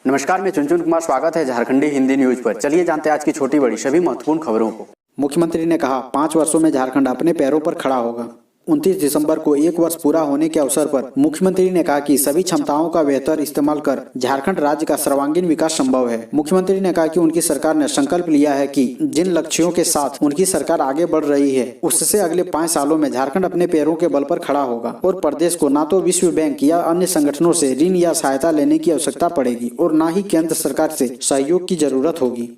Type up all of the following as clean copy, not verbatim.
नमस्कार, मैं चुनचुन कुमार। स्वागत है झारखंडी हिंदी न्यूज पर। चलिए जानते हैं आज की छोटी बड़ी सभी महत्वपूर्ण खबरों को। मुख्यमंत्री ने कहा 5 वर्षों में झारखंड अपने पैरों पर खड़ा होगा। 29 दिसंबर को 1 वर्ष पूरा होने के अवसर पर मुख्यमंत्री ने कहा कि सभी क्षमताओं का बेहतर इस्तेमाल कर झारखंड राज्य का सर्वांगीण विकास संभव है। मुख्यमंत्री ने कहा कि उनकी सरकार ने संकल्प लिया है कि जिन लक्ष्यों के साथ उनकी सरकार आगे बढ़ रही है उससे अगले 5 सालों में झारखंड अपने पैरों के बल पर खड़ा होगा और प्रदेश को न तो विश्व बैंक या अन्य संगठनों से ऋण या सहायता लेने की आवश्यकता पड़ेगी और न ही केंद्र सरकार से सहयोग की जरूरत होगी।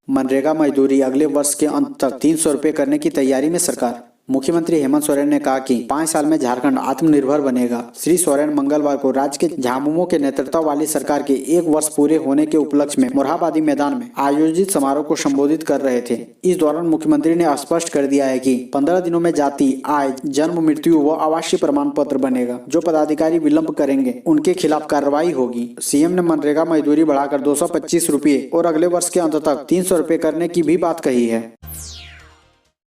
मनरेगा मजदूरी अगले वर्ष के अंत तक 300 रुपये करने की तैयारी में सरकार। मुख्यमंत्री हेमंत सोरेन ने कहा कि 5 साल में झारखंड आत्मनिर्भर बनेगा। श्री सोरेन मंगलवार को राज्य के झामुमो के नेतृत्व वाली सरकार के 1 वर्ष पूरे होने के उपलक्ष्य में मोरहाबादी मैदान में आयोजित समारोह को संबोधित कर रहे थे। इस दौरान मुख्यमंत्री ने स्पष्ट कर दिया है कि 15 दिनों में जाति, आय, जन्म, मृत्यु व आवासीय प्रमाण पत्र बनेगा। जो पदाधिकारी विलंब करेंगे उनके खिलाफ कार्रवाई होगी। सीएम ने मनरेगा मजदूरी बढ़ाकर 225 रुपये और अगले वर्ष के अंत तक 300 रुपये करने की भी बात कही है।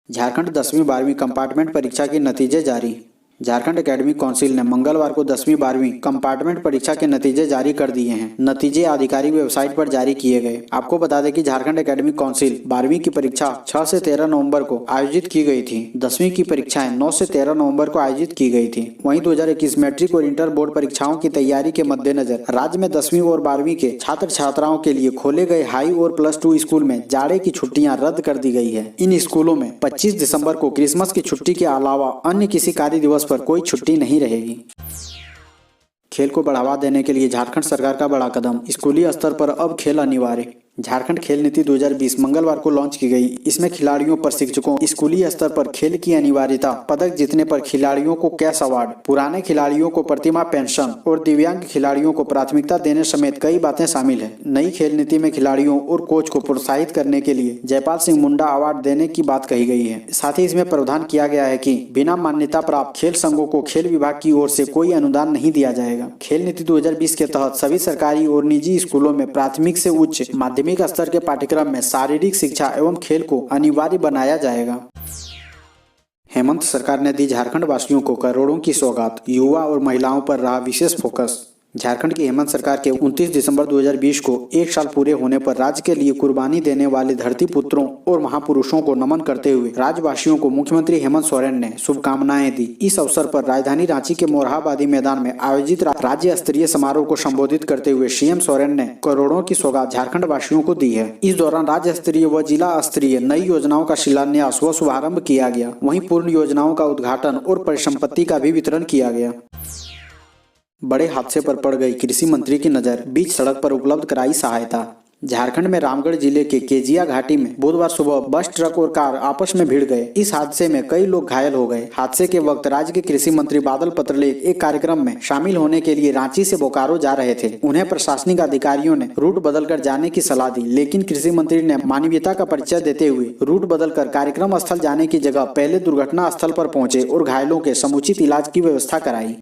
झारखंड 10वीं 12वीं कंपार्टमेंट परीक्षा के नतीजे जारी। झारखंड एकेडमिक काउंसिल ने मंगलवार को 10वीं 12वीं कंपार्टमेंट परीक्षा के नतीजे जारी कर दिए हैं। नतीजे आधिकारिक वेबसाइट पर जारी किए गए। आपको बता दें कि झारखंड एकेडमिक काउंसिल 12वीं की परीक्षा 6 से 13 नवंबर को आयोजित की गई थी। 10वीं की परीक्षाएं 9 से 13 नवंबर को आयोजित की गई थी। वहीं 2021 मैट्रिक और इंटर बोर्ड परीक्षाओं की तैयारी के मद्देनजर राज्य में 10वीं और 12वीं के छात्र छात्राओं के लिए खोले गए हाई और +2 स्कूल में जाड़े की छुट्टियां रद्द कर दी गई है। इन स्कूलों में 25 दिसंबर को क्रिसमस की छुट्टी के अलावा अन्य किसी कार्य दिवस पर कोई छुट्टी नहीं रहेगी। खेल को बढ़ावा देने के लिए झारखंड सरकार का बड़ा कदम। स्कूली स्तर पर अब खेल अनिवार्य। झारखंड खेल नीति 2020 मंगलवार को लॉन्च की गई। इसमें खिलाड़ियों, प्रशिक्षकों, स्कूली स्तर पर खेल की अनिवार्यता, पदक जीतने पर खिलाड़ियों को कैश अवार्ड, पुराने खिलाड़ियों को प्रतिमाह पेंशन और दिव्यांग खिलाड़ियों को प्राथमिकता देने समेत कई बातें शामिल है। नई खेल नीति में खिलाड़ियों और कोच को प्रोत्साहित करने के लिए जयपाल सिंह मुंडा अवार्ड देने की बात कही गई है। साथ ही इसमें प्रावधान किया गया है कि बिना मान्यता प्राप्त खेल संघों को खेल विभाग की ओर से कोई अनुदान नहीं दिया जाएगा। खेल नीति 2020 के तहत सभी सरकारी और निजी स्कूलों में प्राथमिक से उच्च माध्यमिक स्तर के पाठ्यक्रम में शारीरिक शिक्षा एवं खेल को अनिवार्य बनाया जाएगा। हेमंत सरकार ने दी झारखंड वासियों को करोड़ों की सौगात। युवा और महिलाओं पर रहा विशेष फोकस। झारखंड की हेमंत सरकार के 29 दिसंबर 2020 को 1 साल पूरे होने पर राज्य के लिए कुर्बानी देने वाले धरती पुत्रों और महापुरुषों को नमन करते हुए राज्यवासियों को मुख्यमंत्री हेमंत सोरेन ने शुभकामनाएं दी। इस अवसर पर राजधानी रांची के मोरहाबादी मैदान में आयोजित राज्य स्तरीय समारोह को संबोधित करते हुए सीएम सोरेन ने करोड़ों की सौगात झारखंड वासियों को दी है। इस दौरान राज्य स्तरीय व जिला स्तरीय नई योजनाओं का शिलान्यास व शुभारंभ किया गया। वहीं पूर्ण योजनाओं का उद्घाटन और परिसंपत्ति का भी वितरण किया गया। बड़े हादसे पर पड़ गई कृषि मंत्री की नजर। बीच सड़क पर उपलब्ध कराई सहायता। झारखंड में रामगढ़ जिले के केजिया घाटी में बुधवार सुबह बस, ट्रक और कार आपस में भिड़ गए। इस हादसे में कई लोग घायल हो गए। हादसे के वक्त राज्य के कृषि मंत्री बादल पत्रलेख एक कार्यक्रम में शामिल होने के लिए रांची से बोकारो जा रहे थे। उन्हें प्रशासनिक अधिकारियों ने रूट बदलकर जाने की सलाह दी, लेकिन कृषि मंत्री ने मानवीयता का परिचय देते हुए रूट बदलकर कार्यक्रम स्थल जाने की जगह पहले दुर्घटना स्थल पर पहुंचे और घायलों के समुचित इलाज की व्यवस्था कराई।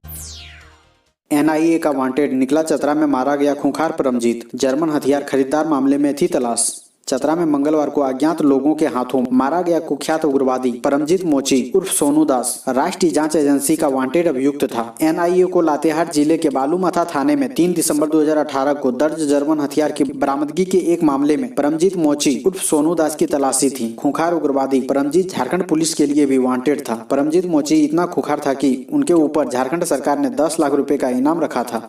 एनआईए का वांटेड निकला। चतरा में मारा गया खूंखार परमजीत। जर्मन हथियार खरीदार मामले में थी तलाश। चतरा में मंगलवार को अज्ञात लोगों के हाथों मारा गया कुख्यात उग्रवादी परमजीत मोची उर्फ सोनू दास राष्ट्रीय जांच एजेंसी का वांटेड अभियुक्त था। एनआईए को लातेहार जिले के बालूमाथा थाने में 3 दिसंबर 2018 को दर्ज जर्मन हथियार की बरामदगी के एक मामले में परमजीत मोची उर्फ सोनू दास की तलाशी थी। खूंखार उग्रवादी परमजीत झारखंड पुलिस के लिए भी वांटेड था। परमजीत मोची इतना खूंखार था कि उनके ऊपर झारखंड सरकार ने 10 लाख रुपए का इनाम रखा था।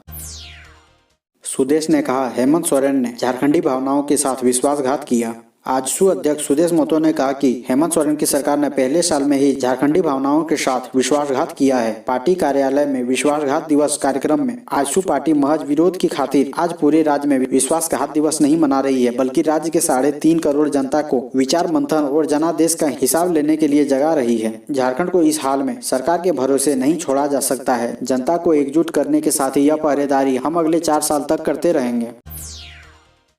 सुदेश ने कहा, हेमंत सोरेन ने झारखंडी भावनाओं के साथ विश्वासघात किया। आजसू अध्यक्ष सुदेश महतो ने कहा कि हेमंत सोरेन की सरकार ने पहले साल में ही झारखंडी भावनाओं के साथ विश्वासघात किया है। पार्टी कार्यालय में विश्वासघात दिवस कार्यक्रम में आजसू पार्टी महज विरोध की खातिर आज पूरे राज्य में विश्वासघात दिवस नहीं मना रही है, बल्कि राज्य के 3.5 करोड़ जनता को विचार मंथन और जनादेश का हिसाब लेने के लिए जगा रही है। झारखंड को इस हाल में सरकार के भरोसे नहीं छोड़ा जा सकता है। जनता को एकजुट करने के साथ ही यह पहरेदारी हम अगले 4 साल तक करते रहेंगे।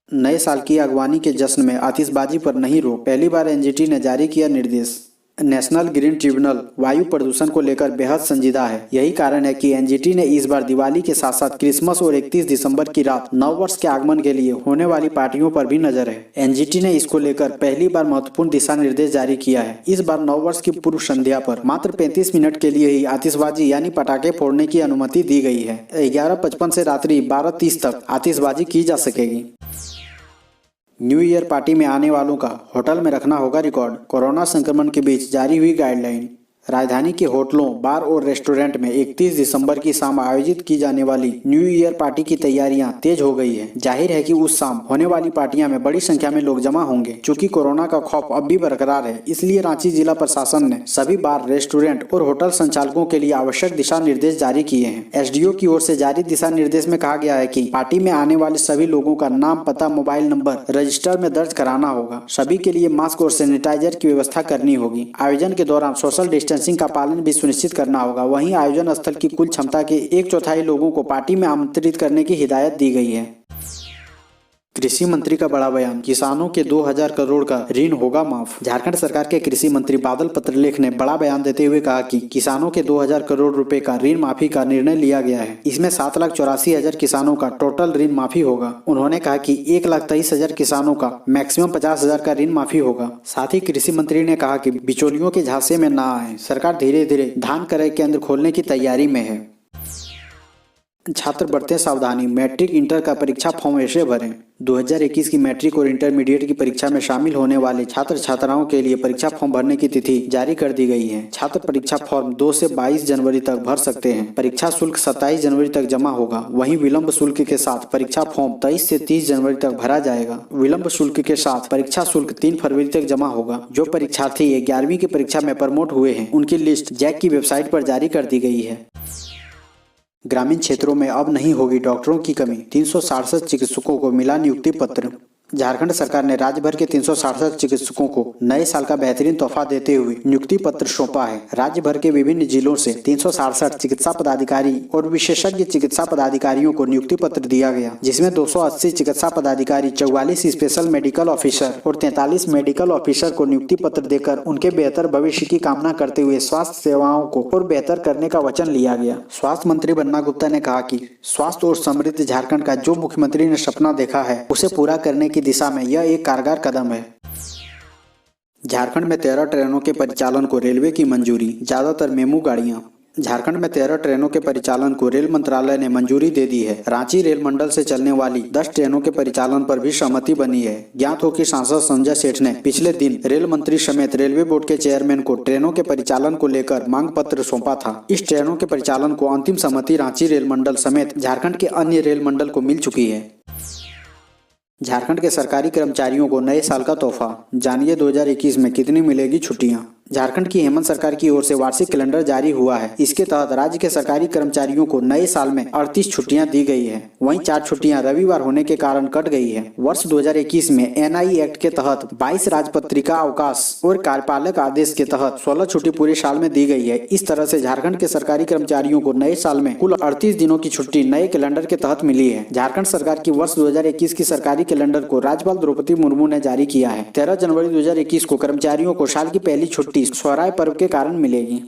नए साल की अगवानी के जश्न में आतिशबाजी पर नहीं रोक। पहली बार एनजीटी ने जारी किया निर्देश। नेशनल ग्रीन ट्रिब्यूनल वायु प्रदूषण को लेकर बेहद संजीदा है। यही कारण है कि एनजीटी ने इस बार दिवाली के साथ साथ क्रिसमस और 31 दिसंबर की रात नव वर्ष के आगमन के लिए होने वाली पार्टियों पर भी नजर है। एनजीटी ने इसको लेकर पहली बार महत्वपूर्ण दिशा निर्देश जारी किया है। इस बार नव वर्ष की पूर्व संध्या पर मात्र 35 मिनट के लिए ही आतिशबाजी यानी पटाखे फोड़ने की अनुमति दी गई है। 11:55 से रात्रि 12:30 तक आतिशबाजी की जा सकेगी। न्यू ईयर पार्टी में आने वालों का होटल में रखना होगा रिकॉर्ड। कोरोना संक्रमण के बीच जारी हुई गाइडलाइन। राजधानी के होटलों, बार और रेस्टोरेंट में 31 दिसंबर की शाम आयोजित की जाने वाली न्यू ईयर पार्टी की तैयारियां तेज हो गई है। जाहिर है कि उस शाम होने वाली पार्टियां में बड़ी संख्या में लोग जमा होंगे। चूंकि कोरोना का खौफ अब भी बरकरार है, इसलिए रांची जिला प्रशासन ने सभी बार, रेस्टोरेंट और होटल संचालकों के लिए आवश्यक दिशा निर्देश जारी किए हैं। एसडीओ की ओर से जारी दिशा निर्देश में कहा गया है कि पार्टी में आने वाले सभी लोगों का नाम, पता, मोबाइल नंबर रजिस्टर में दर्ज कराना होगा। सभी के लिए मास्क और सैनिटाइजर की व्यवस्था करनी होगी। आयोजन के दौरान सोशल डिस्टेंसिंग का पालन भी सुनिश्चित करना होगा। वहीं आयोजन स्थल की कुल क्षमता के 1/4 लोगों को पार्टी में आमंत्रित करने की हिदायत दी गई है। कृषि मंत्री का बड़ा बयान, किसानों के 2000 करोड़ का ऋण होगा माफ। झारखंड सरकार के कृषि मंत्री बादल पत्रलेख ने बड़ा बयान देते हुए कहा कि किसानों के 2000 करोड़ रुपए का ऋण माफी का निर्णय लिया गया है। इसमें 7,84,000 किसानों का टोटल ऋण माफी होगा। उन्होंने कहा कि 1,23,000 किसानों का मैक्सिमम 50,000 का ऋण माफी होगा। साथ ही कृषि मंत्री ने कहा कि बिचौलियों के झांसे में न आए, सरकार धीरे धीरे धान क्रय केंद्र खोलने की तैयारी में है। छात्र बरतें सावधानी, मैट्रिक इंटर का परीक्षा फॉर्म ऐसे भरें। 2021 की मैट्रिक और इंटरमीडिएट की परीक्षा में शामिल होने वाले छात्र छात्राओं के लिए परीक्षा फॉर्म भरने की तिथि जारी कर दी गई है। छात्र परीक्षा फॉर्म 2 से 22 जनवरी तक भर सकते हैं। परीक्षा शुल्क 27 जनवरी तक जमा होगा। वहीं विलंब शुल्क के साथ परीक्षा फॉर्म 23 से 30 जनवरी तक भरा जाएगा। विलंब शुल्क के साथ परीक्षा शुल्क 3 फरवरी तक जमा होगा। जो परीक्षार्थी 11वीं की परीक्षा में प्रमोट हुए हैं, उनकी लिस्ट जैक की वेबसाइट पर जारी कर दी गई है। ग्रामीण क्षेत्रों में अब नहीं होगी डॉक्टरों की कमी, 367 चिकित्सकों को मिला नियुक्ति पत्र। झारखंड सरकार ने राज्य भर के 367 चिकित्सकों को नए साल का बेहतरीन तोहफा देते हुए नियुक्ति पत्र सौंपा है। राज्य भर के विभिन्न जिलों से 367 चिकित्सा पदाधिकारी और विशेषज्ञ चिकित्सा पदाधिकारियों को नियुक्ति पत्र दिया गया, जिसमें 280 चिकित्सा पदाधिकारी, 44 स्पेशल मेडिकल ऑफिसर और 43 मेडिकल ऑफिसर को नियुक्ति पत्र देकर उनके बेहतर भविष्य की कामना करते हुए स्वास्थ्य सेवाओं को और बेहतर करने का वचन लिया गया। स्वास्थ्य मंत्री बन्ना गुप्ता ने कहा कि स्वास्थ्य और समृद्ध झारखंड का जो मुख्यमंत्री ने सपना देखा है, उसे पूरा करने की दिशा में यह एक कारगर कदम है। झारखंड में 13 ट्रेनों के परिचालन को रेलवे की मंजूरी, ज्यादातर मेमू गाड़ियां। झारखंड में 13 ट्रेनों के परिचालन को रेल मंत्रालय ने मंजूरी दे दी है। रांची रेल मंडल से चलने वाली 10 ट्रेनों के परिचालन पर भी सहमति बनी है। ज्ञात हो कि सांसद संजय सेठ ने पिछले दिन रेल मंत्री समेत रेलवे बोर्ड के चेयरमैन को ट्रेनों के परिचालन को लेकर मांग पत्र सौंपा था। इस ट्रेनों के परिचालन को अंतिम सहमति रांची रेल मंडल समेत झारखंड के अन्य रेल मंडल को मिल चुकी है। झारखंड के सरकारी कर्मचारियों को नए साल का तोहफा, जानिए 2021 में कितनी मिलेगी छुट्टियां। झारखंड की हेमंत सरकार की ओर से वार्षिक कैलेंडर जारी हुआ है। इसके तहत राज्य के सरकारी कर्मचारियों को नए साल में 38 छुट्टियां दी गई है। वहीं 4 छुट्टियां रविवार होने के कारण कट गई है। वर्ष 2021 में एनआई एक्ट के तहत 22 राजपत्रिका अवकाश और कार्यपालक आदेश के तहत 16 छुट्टी पूरे साल में दी गई है। इस तरह से झारखंड के सरकारी कर्मचारियों को नए साल में कुल 38 दिनों की छुट्टी नए कैलेंडर के तहत मिली है। झारखंड सरकार की वर्ष 2021 की सरकारी कैलेंडर को राज्यपाल द्रौपदी मुर्मू ने जारी किया है। 13 जनवरी 2021 को कर्मचारियों को साल की पहली छुट्टी स्वराज पर्व के कारण मिलेगी।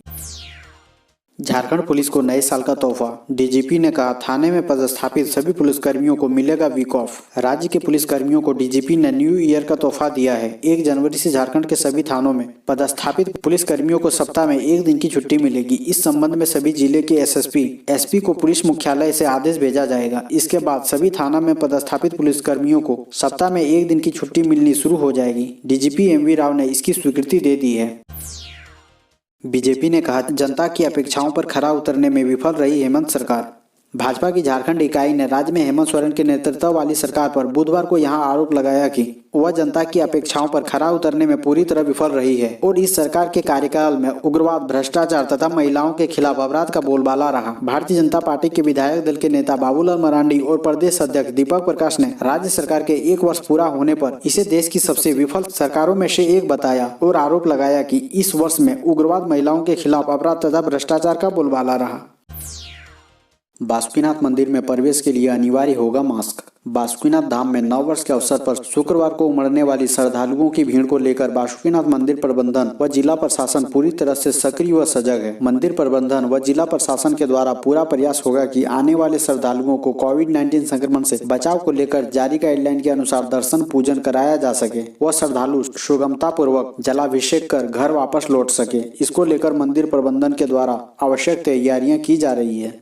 झारखंड पुलिस को नए साल का तोहफा, डीजीपी ने कहा थाने में पदस्थापित सभी पुलिसकर्मियों को मिलेगा वीक ऑफ। राज्य के पुलिसकर्मियों को डीजीपी ने न्यू ईयर का तोहफा दिया है। 1 जनवरी से झारखंड के सभी थानों में पदस्थापित पुलिसकर्मियों को सप्ताह में 1 दिन की छुट्टी मिलेगी। इस संबंध में सभी जिले के एसपी को पुलिस मुख्यालय से आदेश भेजा जाएगा। इसके बाद सभी थाना में पदस्थापित पुलिसकर्मियों को सप्ताह में 1 दिन की छुट्टी मिलनी शुरू हो जाएगी। डीजीपी एमवी राव ने इसकी स्वीकृति दे दी है। बीजेपी ने कहा जनता की अपेक्षाओं पर खरा उतरने में विफल रही हेमंत सरकार। भाजपा की झारखंड इकाई ने राज्य में हेमंत सोरेन के नेतृत्व वाली सरकार पर बुधवार को यहां आरोप लगाया कि वह जनता की अपेक्षाओं पर खरा उतरने में पूरी तरह विफल रही है और इस सरकार के कार्यकाल में उग्रवाद, भ्रष्टाचार तथा महिलाओं के खिलाफ अपराध का बोलबाला रहा। भारतीय जनता पार्टी के विधायक दल के नेता बाबूलाल मरांडी और प्रदेश अध्यक्ष दीपक प्रकाश ने राज्य सरकार के 1 वर्ष पूरा होने पर इसे देश की सबसे विफल सरकारों में से एक बताया और आरोप लगाया कि इस वर्ष में उग्रवाद, महिलाओं के खिलाफ अपराध तथा भ्रष्टाचार का बोलबाला रहा। बासुकीनाथ मंदिर में प्रवेश के लिए अनिवार्य होगा मास्क। बासुकीनाथ धाम में नव वर्ष के अवसर पर शुक्रवार को उमड़ने वाली श्रद्धालुओं की भीड़ को लेकर बासुकीनाथ मंदिर प्रबंधन व जिला प्रशासन पूरी तरह से सक्रिय व सजग है। मंदिर प्रबंधन व जिला प्रशासन के द्वारा पूरा प्रयास होगा कि आने वाले श्रद्धालुओं को कोविड-19 संक्रमण से बचाव को लेकर जारी गाइडलाइन के अनुसार दर्शन पूजन कराया जा सके व श्रद्धालु सुगमता पूर्वक जलाभिषेक कर घर वापस लौट सके। इसको लेकर मंदिर प्रबंधन के द्वारा आवश्यक तैयारियां की जा रही है।